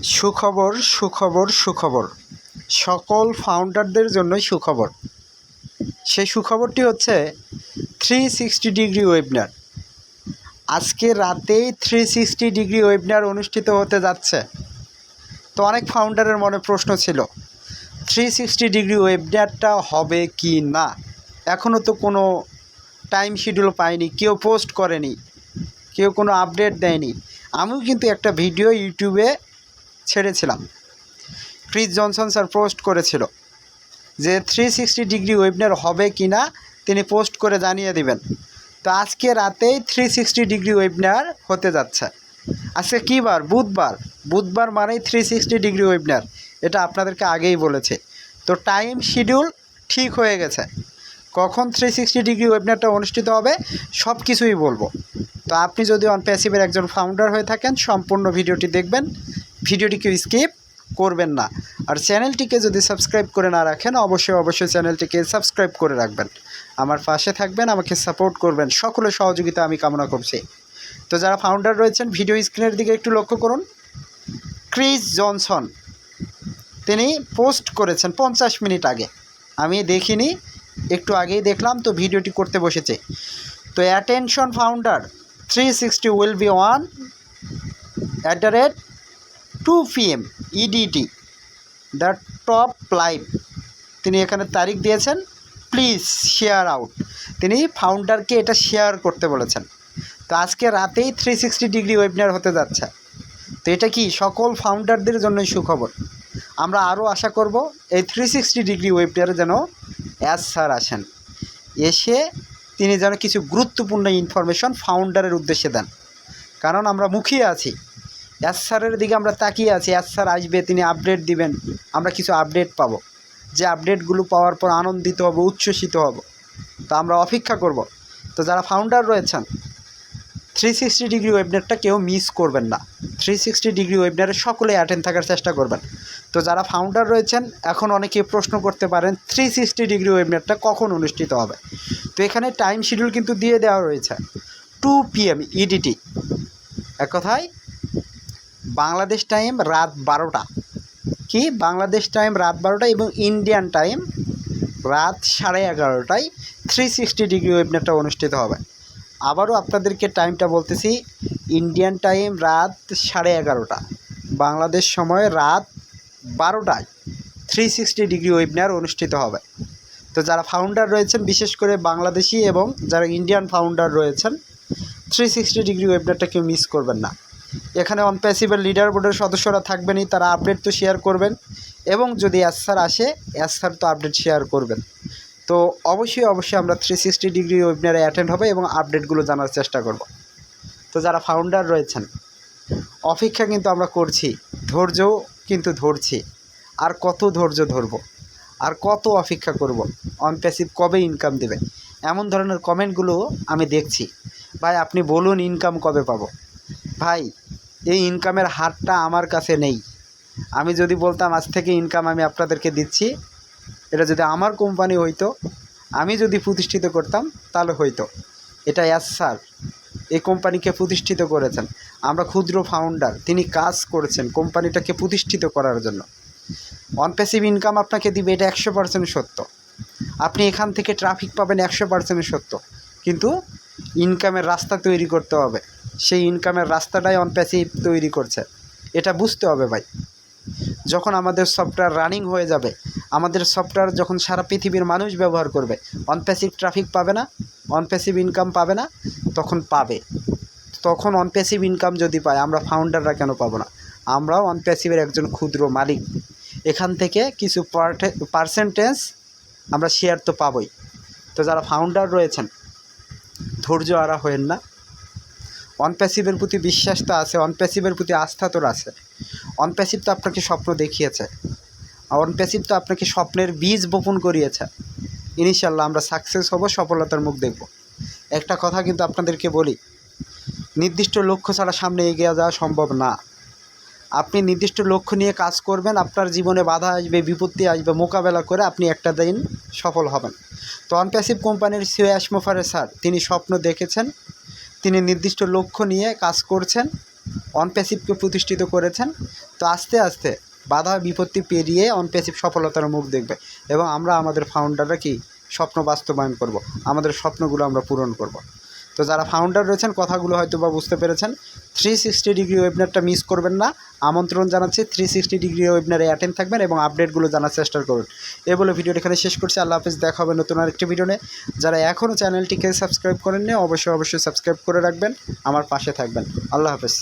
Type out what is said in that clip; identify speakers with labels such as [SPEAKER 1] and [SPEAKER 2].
[SPEAKER 1] সুখবর সুখবর সুখবর সকল ফাউন্ডারদের জন্যই সুখবর। সেই সুখবরটি হচ্ছে 360 ডিগ্রি ওয়েবিনার। আজকে রাতেই 360 ডিগ্রি ওয়েবিনার অনুষ্ঠিত হতে যাচ্ছে। তো অনেক ফাউন্ডারের মনে প্রশ্ন ছিল 360 ডিগ্রি ওয়েবিনারটা হবে কি না। এখনও তো কোনো টাইম শিডিউল পাইনি, কেউ পোস্ট করেনি, কেউ কোনো আপডেট দেয়নি। আমিও কিন্তু একটা ভিডিও ইউটিউবে ছেড়েছিলাম, ক্রিস জনসন স্যার পোস্ট করেছিল যে 360 ডিগ্রি ওয়েবিনার হবে কি না তিনি পোস্ট করে জানিয়ে দিবেন। তো আজকে রাতেই 360 ডিগ্রি ওয়েবিনার হতে যাচ্ছে। আজকে কী বার? বুধবার। বুধবার মানেই 360 ডিগ্রি ওয়েবিনার, এটা আপনাদেরকে আগেই বলেছে। তো টাইম শিডিউল ঠিক হয়ে গেছে, কখন 360 ডিগ্রি ওয়েবিনারটা অনুষ্ঠিত হবে সব কিছুই বলবো। তো আপনি যদি অনপ্যাসিভের একজন ফাউন্ডার হয়ে থাকেন সম্পূর্ণ ভিডিওটি দেখবেন, ভিডিওটিকে স্কিপ করবেন না। আর চ্যানেলটিকে যদি সাবস্ক্রাইব করে না রাখেন অবশ্যই চ্যানেলটিকে সাবস্ক্রাইব করে রাখবেন, আমার পাশে থাকবেন, আমাকে সাপোর্ট করবেন। সকলের সহযোগিতা আমি কামনা করছি। তো যারা ফাউন্ডার রয়েছেন ভিডিও স্ক্রিনের দিকে একটু লক্ষ্য করুন। ক্রিস জনসন তিনি পোস্ট করেছেন 50 মিনিট আগে, আমি দেখিনি, একটু আগেই দেখলাম, তো ভিডিওটি করতে বসেছে। তো attention founder 360 will be on @2 PM EDT the top live. তিনি এখানে তারিখ দিয়েছেন, প্লিজ শেয়ার আউট। তিনি ফাউন্ডারকে এটা শেয়ার করতে বলেছেন। তো আজকে রাতেই 360 ডিগ্রি ওয়েবিনার হতে যাচ্ছে। তো এটা কি সকল ফাউন্ডারদের জন্যই সুখবর। আমরা আরও আশা করব এই 360 ডিগ্রি ওয়েবিনারে যেন এস স্যার আসেন, এসে তিনি যেন কিছু গুরুত্বপূর্ণ ইনফরমেশন ফাউন্ডারের উদ্দেশ্যে দেন। কারণ আমরা মুখিয়ে আছি, এস স্যারের দিকে আমরা তাকিয়ে আছি। এস স্যার আসবে, তিনি আপডেট দিবেন, আমরা কিছু আপডেট পাবো, যে আপডেটগুলো পাওয়ার পর আনন্দিত হব, উচ্ছ্বসিত হব। তো আমরা অপেক্ষা করব। তো যারা ফাউন্ডার রয়েছেন 360 ডিগ্রি ওয়েবিনারটা কেউ মিস করবেন না। 360 ডিগ্রি ওয়েবিনারে সকলে অ্যাটেন্ড থাকার চেষ্টা করবেন। তো যারা ফাউন্ডার রয়েছেন এখন অনেকে প্রশ্ন করতে পারেন 360 ডিগ্রি ওয়েবিনারটা কখন অনুষ্ঠিত হবে। তো এখানে টাইম শিডিউল কিন্তু দিয়ে দেওয়া রয়েছে 2 PM EDT, এক কথায় বাংলাদেশ টাইম রাত 12টা, কি বাংলাদেশ টাইম রাত 12টা এবং ইন্ডিয়ান টাইম রাত 11:30টায় 360 ডিগ্রি ওয়েবিনারটা অনুষ্ঠিত হবে। আবারও আপনাদেরকে টাইমটা বলতেছি, ইন্ডিয়ান টাইম রাত 11:30টা, বাংলাদেশ সময় রাত 12টায় 360 ডিগ্রি ওয়েবিনার অনুষ্ঠিত হবে। তো যারা ফাউন্ডার রয়েছেন বিশেষ করে বাংলাদেশি এবং যারা ইন্ডিয়ান ফাউন্ডার রয়েছেন 360 ডিগ্রি ওয়েবিনারটা কেউ মিস করবেন না। এখানে অনপ্যাসিভের লিডার বোর্ডের সদস্যরা থাকবেনই, তারা আপডেট তো শেয়ার করবেন, এবং যদি এস স্যার আসে এস স্যার তো আপডেট শেয়ার করবেন। তো অবশ্যই আমরা 360 ডিগ্রি ওয়েবিনারে অ্যাটেন্ড হবে এবং আপডেটগুলো জানার চেষ্টা করব। তো যারা ফাউন্ডার রয়েছেন অপেক্ষা কিন্তু আমরা করছি, ধৈর্যও কিন্তু ধরছি। আর কত ধৈর্য ধরবো, আর কত অপেক্ষা করব, অনপ্যাসিভ কবে ইনকাম দেবে, এমন ধরনের কমেন্টগুলো আমি দেখছি। ভাই আপনি বলুন ইনকাম কবে পাবো। ভাই এই ইনকামের হারটা আমার কাছে নেই। আমি যদি বলতাম আজ থেকে ইনকাম আমি আপনাদেরকে দিচ্ছি, এটা যদি আমার কোম্পানি হইতো, আমি যদি প্রতিষ্ঠিত করতাম তাহলে হইতো। এটা এস স্যার এই কোম্পানিকে প্রতিষ্ঠিত করেছেন, আমরা ক্ষুদ্র ফাউন্ডার, তিনি কাজ করেছেন কোম্পানিটাকে প্রতিষ্ঠিত করার জন্য। অনপ্যাসিভ ইনকাম আপনাকে দিবে, এটা 100% সত্য। আপনি এখান থেকে ট্রাফিক পাবেন 100% সত্য, কিন্তু ইনকামের রাস্তা তৈরি করতে হবে। সেই ইনকামের রাস্তাটাই অনপ্যাসিভ তৈরি করছে, এটা বুঝতে হবে ভাই। যখন আমাদের সফটওয়্যার রানিং হয়ে যাবে, আমাদের সফটওয়্যার যখন সারা পৃথিবীর মানুষ ব্যবহার করবে, অনপ্যাসিভ ট্রাফিক পাবে না, অনপ্যাসিভ ইনকাম পাবে না, তখন পাবে। তখন অনপ্যাসিভ ইনকাম যদি পায় আমরা ফাউন্ডাররা কেন পাবো না? আমরাও অনপ্যাসিভের একজন ক্ষুদ্র মালিক, এখান থেকে কিছু পার্সেন্টেজ আমরা শেয়ার তো পাবই। তো যারা ফাউন্ডার রয়েছেন ধৈর্য হারা হয়েন না। অনপ্যাসিভের প্রতি বিশ্বাস তো আছে, অনপ্যাসিভের প্রতি আস্থা তো আছে। অনপ্যাসিভ তো আপনাকে স্বপ্ন দেখিয়েছে, অনপ্যাসিভ তো আপনাকে স্বপ্নের বীজ বপন করিয়েছে। ইনশাল্লাহ আমরা সাকসেস হব, সফলতার মুখ দেখব। একটা কথা কিন্তু আপনাদেরকে বলি, নির্দিষ্ট লক্ষ্য ছাড়া সামনে এগিয়ে যাওয়া সম্ভব না। আপনি নির্দিষ্ট লক্ষ্য নিয়ে কাজ করবেন, আপনার জীবনে বাধা আসবে, বিপত্তি আসবে, মোকাবেলা করে আপনি একটা দিন সফল হবেন। তো অনপ্যাসিভ কোম্পানির CEO অ্যাশ মোফারেজ স্যার তিনি স্বপ্ন দেখেছেন, তিনি নির্দিষ্ট লক্ষ্য নিয়ে কাজ করছেন অন প্যাসিভকে প্রতিষ্ঠিত করেছেন। তো আস্তে আস্তে বাধা বিপত্তি পেরিয়ে অন প্যাসিভ সফলতার মুখ দেখবে এবং আমরা আমাদের ফাউন্ডাররা কি স্বপ্ন বাস্তবায়ন করব, আমাদের স্বপ্নগুলো আমরা পূরণ করব। তো যারা ফাউন্ডার রয়েছেন কথাগুলো হয়তো বা বুঝতে পেরেছেন। 360 ডিগ্রি ওয়েবিনারটা মিস করবেন না, আমন্ত্রণ জানাচ্ছি। 360 ডিগ্রি ওয়েবিনারে অ্যাটেন্ড থাকবেন এবং আপডেটগুলো জানার চেষ্টা করুন। এ বলে ভিডিওটি এখানে শেষ করছি। আল্লাহ হাফেজ, দেখা হবে নতুন আরেকটি ভিডিওতে। যারা এখনও চ্যানেলটিকে সাবস্ক্রাইব করেননি অবশ্যই সাবস্ক্রাইব করে রাখবেন, আমার পাশে থাকবেন। আল্লাহ হাফেজ।